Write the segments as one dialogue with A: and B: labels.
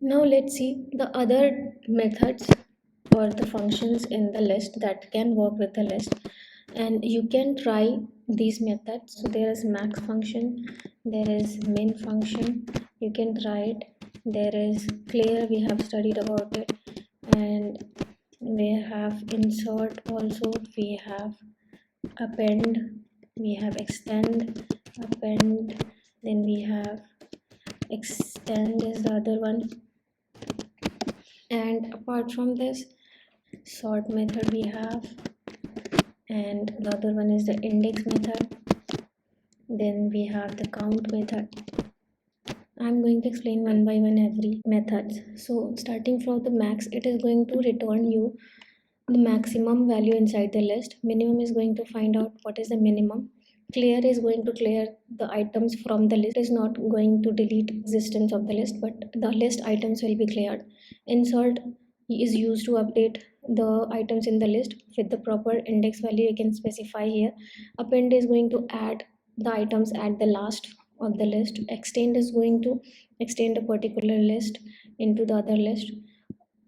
A: Now let's see the other methods or the functions in the list that can work with the list, and you can try these methods. So there is max function, there is min function, you can try it. There is clear, we have studied about it, and we have insert also, we have append, we have extend, append, then we have extend is the other one. And apart from this, sort method we have, and the other one is the index method. Then we have the count method. I'm going to explain one by one every methods. So starting from the max, it is going to return you the maximum value inside the list. Minimum is going to find out what is the minimum. Clear is going to clear the items from the list. It is not going to delete existence of the list, but the list items will be cleared. Insert is used to update the items in the list with the proper index value you can specify here. Append is going to add the items at the last of the list. Extend is going to extend a particular list into the other list.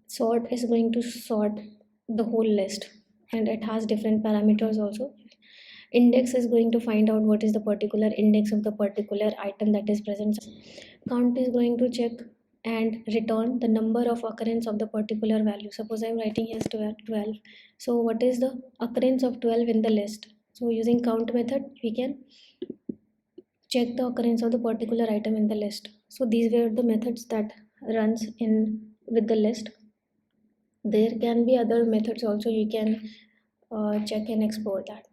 A: Sort is going to sort the whole list, and it has different parameters also. Index is going to find out what is the particular index of the particular item that is present. Count is going to check and return the number of occurrence of the particular value. Suppose I'm writing here 12, so what is the occurrence of 12 in the list? So using count method we can check the occurrence of the particular item in the list. So these were the methods that runs in with the list. There can be other methods also, you can check and explore that.